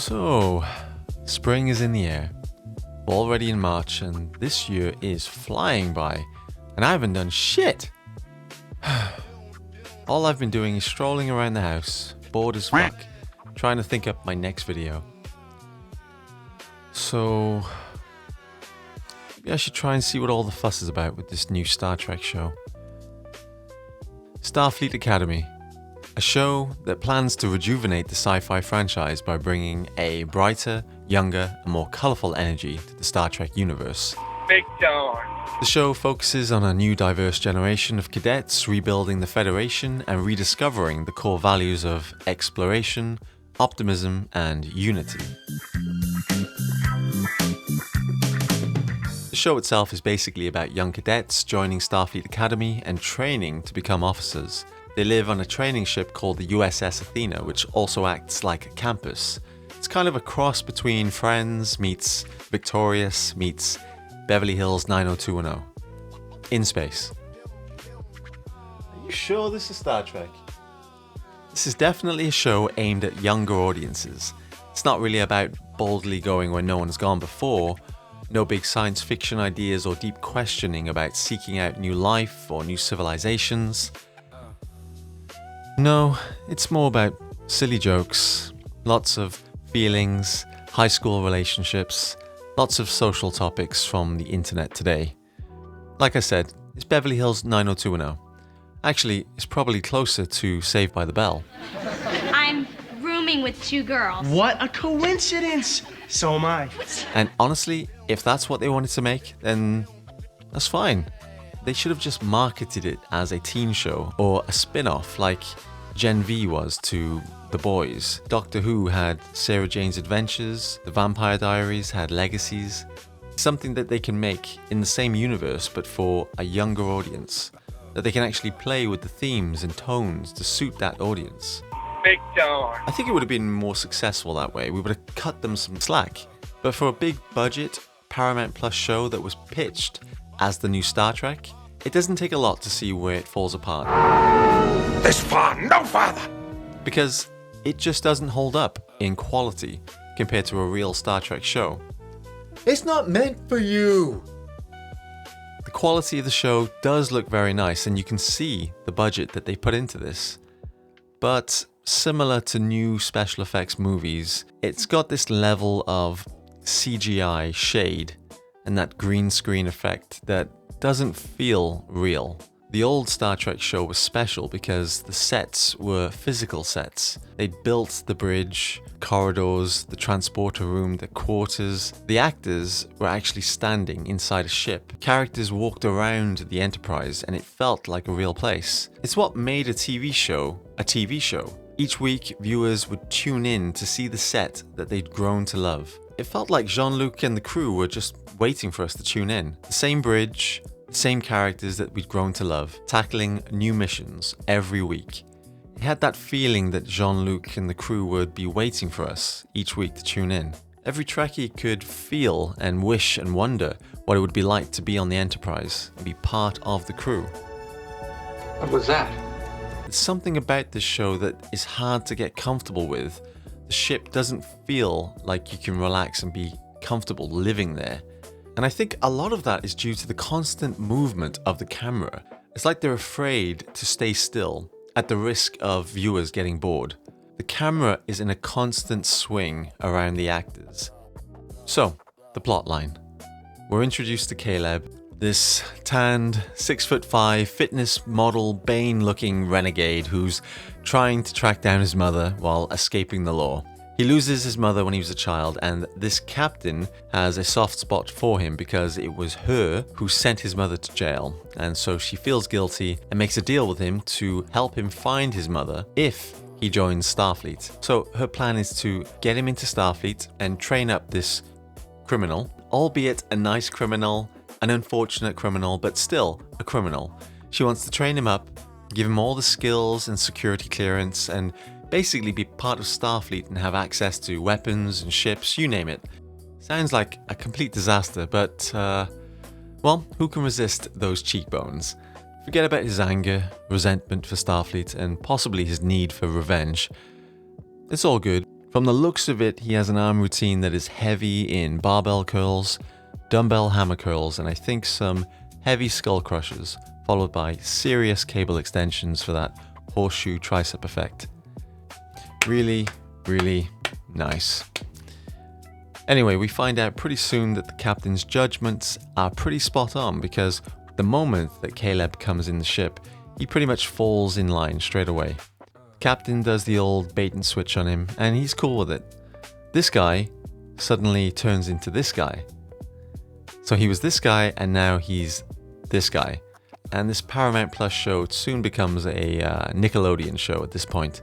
So, spring is in the air. We're already in March and this year is flying by and I haven't done shit. All I've been doing is strolling around the house, bored as fuck, trying to think up my next video. So, maybe I should try and see what all the fuss is about with this new Star Trek show. Starfleet Academy. A show that plans to rejuvenate the sci-fi franchise by bringing a brighter, younger, and more colourful energy to the Star Trek universe. Big darn. The show focuses on a new diverse generation of cadets rebuilding the Federation and rediscovering the core values of exploration, optimism, and unity. The show itself is basically about young cadets joining Starfleet Academy and training to become officers. They live on a training ship called the USS Athena, which also acts like a campus. It's kind of a cross between Friends meets Victorious meets Beverly Hills 90210. In space. Are you sure this is Star Trek? This is definitely a show aimed at younger audiences. It's not really about boldly going where no one's gone before. No big science fiction ideas or deep questioning about seeking out new life or new civilizations. No, it's more about silly jokes, lots of feelings, high school relationships, lots of social topics from the internet today. Like I said, it's Beverly Hills 90210. Actually, it's probably closer to Saved by the Bell. I'm rooming with two girls. What a coincidence! So am I. And honestly, if that's what they wanted to make, then that's fine. They should have just marketed it as a teen show or a spin-off like Gen V was to The Boys. Doctor Who had Sarah Jane's Adventures, The Vampire Diaries had Legacies. Something that they can make in the same universe but for a younger audience. That they can actually play with the themes and tones to suit that audience. Big darn. I think it would have been more successful that way. We would have cut them some slack. But for a big budget Paramount Plus show that was pitched as the new Star Trek, it doesn't take a lot to see where it falls apart. This far, no farther! Because it just doesn't hold up in quality compared to a real Star Trek show. It's not meant for you! The quality of the show does look very nice and you can see the budget that they put into this. But similar to new special effects movies, it's got this level of CGI shade and that green screen effect that doesn't feel real. The old Star Trek show was special because the sets were physical sets. They'd built the bridge, corridors, the transporter room, the quarters. The actors were actually standing inside a ship. Characters walked around the Enterprise and it felt like a real place. It's what made a TV show a TV show. Each week, viewers would tune in to see the set that they'd grown to love. It felt like Jean-Luc and the crew were just waiting for us to tune in. The same bridge, the same characters that we'd grown to love, tackling new missions every week. It had that feeling that Jean-Luc and the crew would be waiting for us each week to tune in. Every Trekkie could feel and wish and wonder what it would be like to be on the Enterprise and be part of the crew. What was that? There's something about this show that is hard to get comfortable with. The ship doesn't feel like you can relax and be comfortable living there. And I think a lot of that is due to the constant movement of the camera. It's like they're afraid to stay still at the risk of viewers getting bored. The camera is in a constant swing around the actors. So, the plotline. We're introduced to Caleb, this tanned, 6'5" fitness model Bane-looking renegade who's trying to track down his mother while escaping the law. He loses his mother when he was a child, and this captain has a soft spot for him because it was her who sent his mother to jail, and so she feels guilty and makes a deal with him to help him find his mother if he joins Starfleet. So her plan is to get him into Starfleet and train up this criminal, albeit a nice criminal, an unfortunate criminal, but still a criminal. She wants to train him up, give him all the skills and security clearance, and basically be part of Starfleet and have access to weapons and ships, you name it. Sounds like a complete disaster, but, well, who can resist those cheekbones? Forget about his anger, resentment for Starfleet, and possibly his need for revenge. It's all good. From the looks of it, he has an arm routine that is heavy in barbell curls, dumbbell hammer curls, and I think some heavy skull crushers, followed by serious cable extensions for that horseshoe tricep effect. Really, really nice. Anyway, we find out pretty soon that the captain's judgments are pretty spot on, because the moment that Caleb comes in the ship, he pretty much falls in line straight away. Captain does the old bait and switch on him, and he's cool with it. This guy suddenly turns into this guy. So he was this guy, and now he's this guy. And this Paramount Plus show soon becomes a Nickelodeon show at this point.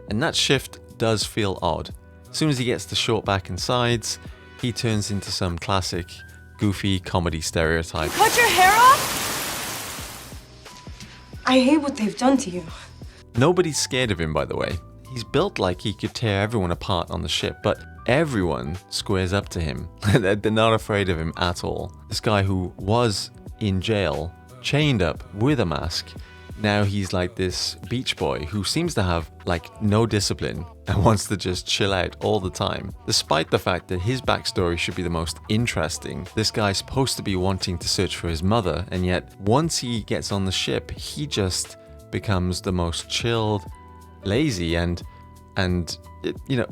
And that shift does feel odd. As soon as he gets the short back and sides, he turns into some classic, goofy comedy stereotype. Cut your hair off? I hate what they've done to you. Nobody's scared of him, by the way. He's built like he could tear everyone apart on the ship, but everyone squares up to him. They're not afraid of him at all. This guy who was in jail, chained up with a mask, now he's like this beach boy who seems to have like no discipline and wants to just chill out all the time. Despite the fact that his backstory should be the most interesting, this guy's supposed to be wanting to search for his mother, and yet once he gets on the ship, he just becomes the most chilled, lazy, and you know,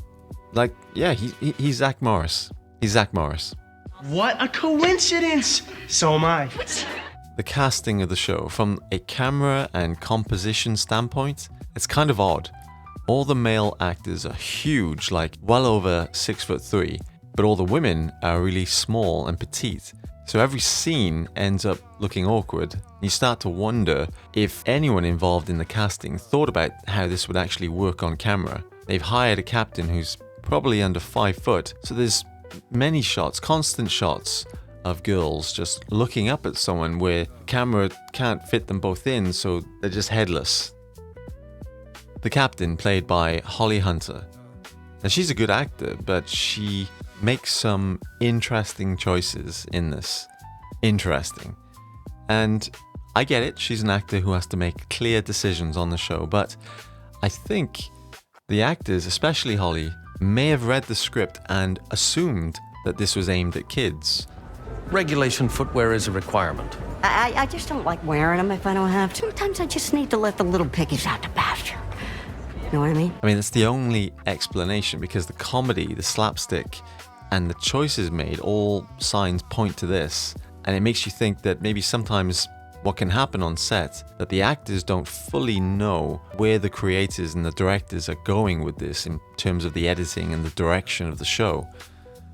like, yeah, he's Zach Morris. He's Zach Morris. What a coincidence! So am I. The casting of the show, from a camera and composition standpoint, it's kind of odd. All the male actors are huge, like well over 6'3", but all the women are really small and petite. So every scene ends up looking awkward. You start to wonder if anyone involved in the casting thought about how this would actually work on camera. They've hired a captain who's probably under 5 foot, so there's many shots, constant shots of girls just looking up at someone where camera can't fit them both in, so they're just headless. The captain, played by Holly Hunter. Now, she's a good actor, but she makes some interesting choices in this. Interesting. And I get it, she's an actor who has to make clear decisions on the show, but I think the actors, especially Holly, may have read the script and assumed that this was aimed at kids. Regulation footwear is a requirement. I just don't like wearing them if I don't have to. Sometimes I just need to let the little piggies out to pasture. You know what I mean? I mean, that's the only explanation, because the comedy, the slapstick, and the choices made, all signs point to this. And it makes you think that maybe sometimes what can happen on set, that the actors don't fully know where the creators and the directors are going with this in terms of the editing and the direction of the show.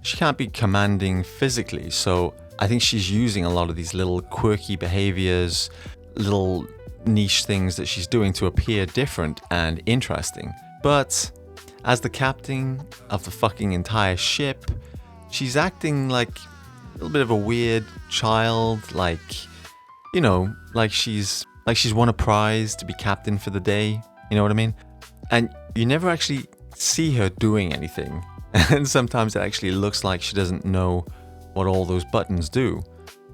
She can't be commanding physically, so I think she's using a lot of these little quirky behaviors, little niche things that she's doing to appear different and interesting. But as the captain of the fucking entire ship, she's acting like a little bit of a weird child, like, you know, like she's won a prize to be captain for the day, you know what I mean? And you never actually see her doing anything. And sometimes it actually looks like she doesn't know what all those buttons do.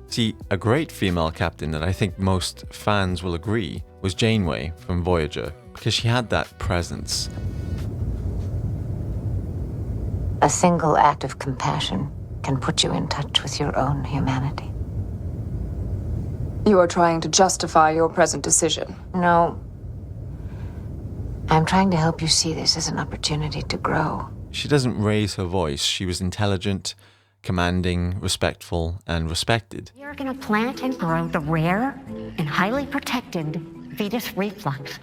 See, a great female captain that I think most fans will agree was Janeway from Voyager, because she had that presence. A single act of compassion can put you in touch with your own humanity. You are trying to justify your present decision. No. I'm trying to help you see this as an opportunity to grow. She doesn't raise her voice. She was intelligent, commanding, respectful, and respected. You're going to plant and grow the rare and highly protected Vetus reflux.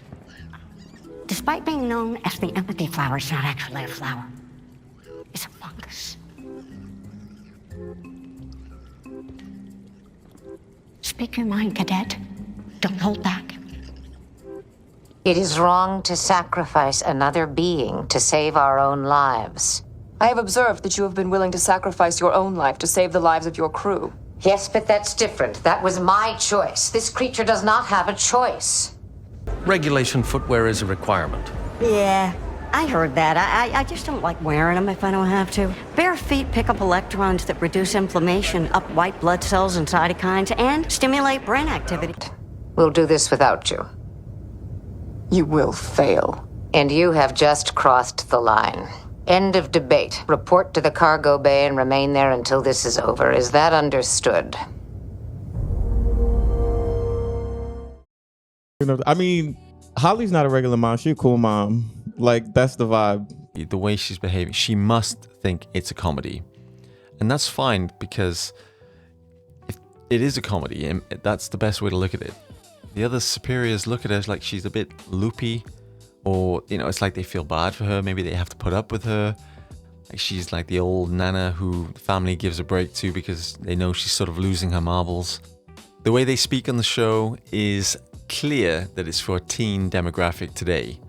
Despite being known as the empathy flower, it's not actually a flower. It's a fungus. Speak your mind, cadet. Don't hold back. It is wrong to sacrifice another being to save our own lives. I have observed that you have been willing to sacrifice your own life to save the lives of your crew. Yes, but that's different. That was my choice. This creature does not have a choice. Regulation footwear is a requirement. Yeah, I heard that. I just don't like wearing them if I don't have to. Bare feet pick up electrons that reduce inflammation, up white blood cells and cytokines, and stimulate brain activity. We'll do this without you. You will fail. And you have just crossed the line. End of debate. Report to the cargo bay and remain there until this is over. Is that understood? I mean, Holly's not a regular mom. She's a cool mom. Like, that's the vibe. The way she's behaving, she must think it's a comedy. And that's fine, because if it is a comedy, and that's the best way to look at it. The other superiors look at her like she's a bit loopy, or, you know, it's like they feel bad for her. Maybe they have to put up with her. Like she's like the old nana who the family gives a break to because they know she's sort of losing her marbles. The way they speak on the show is clear that it's for a teen demographic today.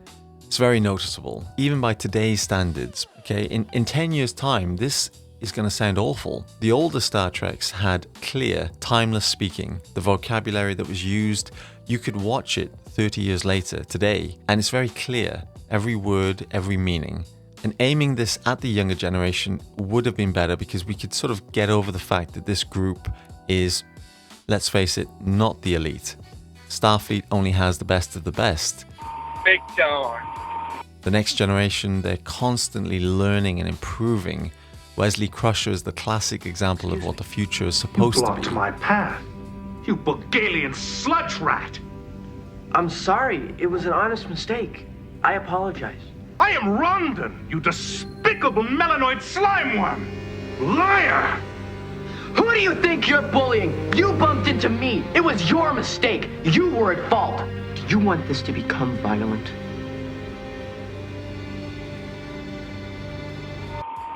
It's very noticeable, even by today's standards. Okay, in 10 years' time, this is going to sound awful. The older Star Treks had clear, timeless speaking. The vocabulary that was used, you could watch it 30 years later today, and it's very clear. Every word, every meaning. And aiming this at the younger generation would have been better, because we could sort of get over the fact that this group is, let's face it, not the elite. Starfleet only has the best of the best. Big John. The next generation, they're constantly learning and improving. Wesley Crusher is the classic example of what the future is supposed to be. You blocked my path. You Bulgarian sludge rat. I'm sorry. It was an honest mistake. I apologize. I am Rondon, you despicable melanoid slime worm. Liar! Who do you think you're bullying? You bumped into me. It was your mistake. You were at fault. Do you want this to become violent?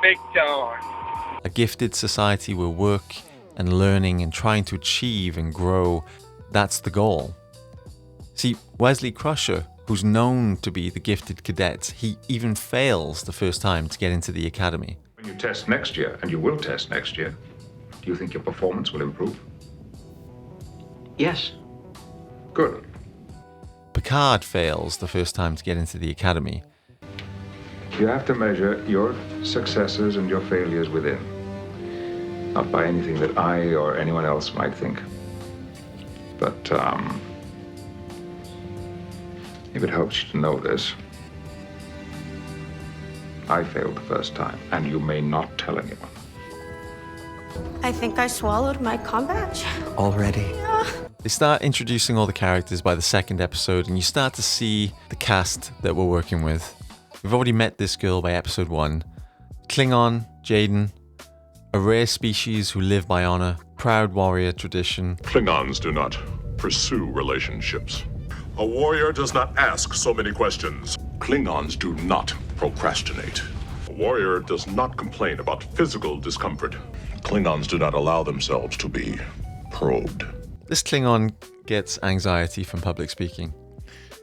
Big John. A gifted society where work and learning and trying to achieve and grow, that's the goal. See, Wesley Crusher, who's known to be the gifted cadet, he even fails the first time to get into the academy. When you test next year, and you will test next year, do you think your performance will improve? Yes. Good. Picard fails the first time to get into the academy. You have to measure your successes and your failures within, not by anything that I or anyone else might think. But, if it helps you to know this, I failed the first time, and you may not tell anyone. I think I swallowed my comm badge. Already? Yeah. They start introducing all the characters by the second episode, and you start to see the cast that we're working with. We've already met this girl by episode 1. Klingon, Jaden, a rare species who live by honor, proud warrior tradition. Klingons do not pursue relationships. A warrior does not ask so many questions. Klingons do not procrastinate. A warrior does not complain about physical discomfort. Klingons do not allow themselves to be probed. This Klingon gets anxiety from public speaking,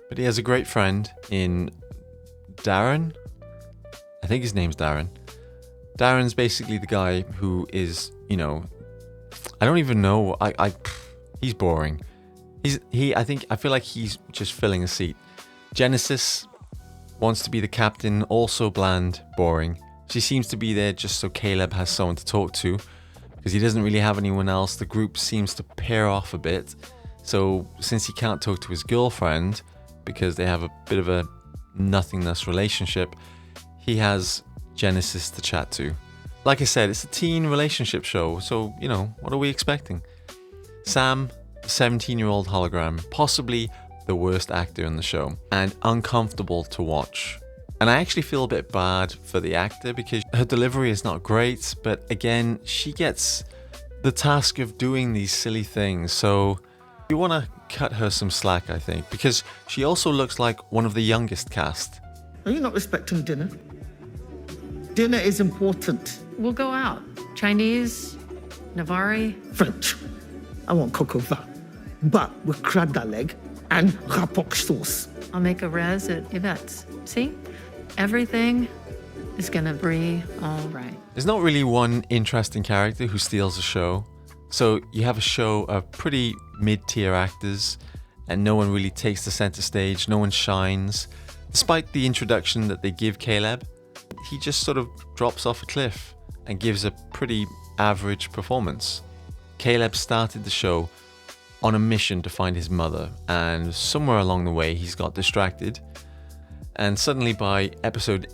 but he has a great friend in Darren. I think his name's Darren. Darren's basically the guy who is, you know, I don't even know. He's boring. I feel like he's just filling a seat. Genesis wants to be the captain, also bland, boring. She seems to be there just so Caleb has someone to talk to, because he doesn't really have anyone else. The group seems to pair off a bit. So since he can't talk to his girlfriend, because they have a bit of a nothingness relationship, he has Genesis to chat to. Like I said, it's a teen relationship show, so, you know, what are we expecting? Sam, 17-year-old hologram, possibly the worst actor in the show, and uncomfortable to watch. And I actually feel a bit bad for the actor, because her delivery is not great, but again, she gets the task of doing these silly things, so you want to cut her some slack, I think, because she also looks like one of the youngest cast. Are you not respecting dinner? Dinner is important. We'll go out. Chinese, Navari. French. I want coq au vin, but with crab da leg and rapoc sauce. I'll make a res at Yvette's. See? Everything is gonna be all right. There's not really one interesting character who steals the show. So you have a show of pretty mid-tier actors, and no one really takes the center stage, no one shines. Despite the introduction that they give Caleb, he just sort of drops off a cliff and gives a pretty average performance. Caleb started the show on a mission to find his mother, and somewhere along the way he's got distracted, and suddenly by episode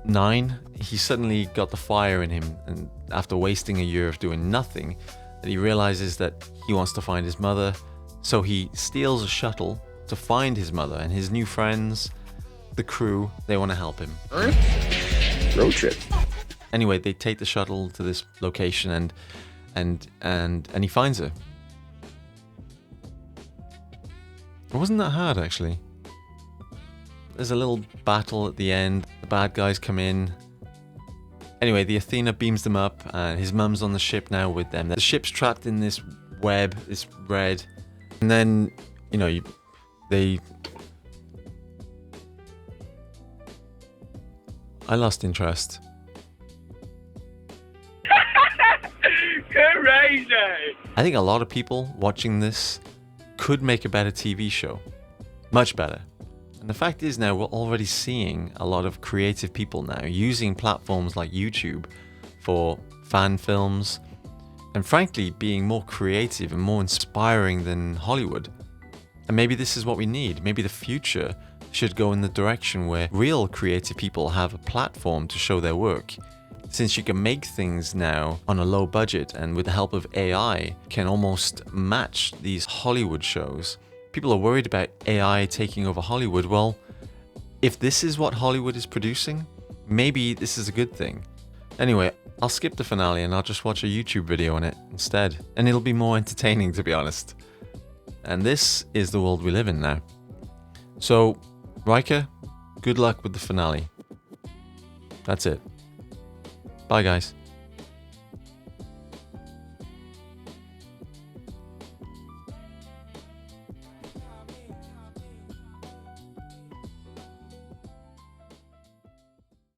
9, he suddenly got the fire in him, and after wasting a year of doing nothing, that he realizes that he wants to find his mother, so he steals a shuttle to find his mother, and his new friends, the crew, they want to help him. Road trip. Anyway, they take the shuttle to this location and he finds her. It wasn't that hard, actually. There's a little battle at the end. The bad guys come in. Anyway, the Athena beams them up, and his mum's on the ship now with them. The ship's trapped in this web, this red. And then, you know, I lost interest. Crazy! I think a lot of people watching this could make a better TV show. Much better. And the fact is now we're already seeing a lot of creative people now using platforms like YouTube for fan films and frankly being more creative and more inspiring than Hollywood. And maybe this is what we need. Maybe the future should go in the direction where real creative people have a platform to show their work. Since you can make things now on a low budget and with the help of AI can almost match these Hollywood shows. People are worried about AI taking over Hollywood. Well, if this is what Hollywood is producing, maybe this is a good thing. Anyway, I'll skip the finale and I'll just watch a YouTube video on it instead. And it'll be more entertaining, to be honest. And this is the world we live in now. So, Riker, good luck with the finale. That's it. Bye, guys.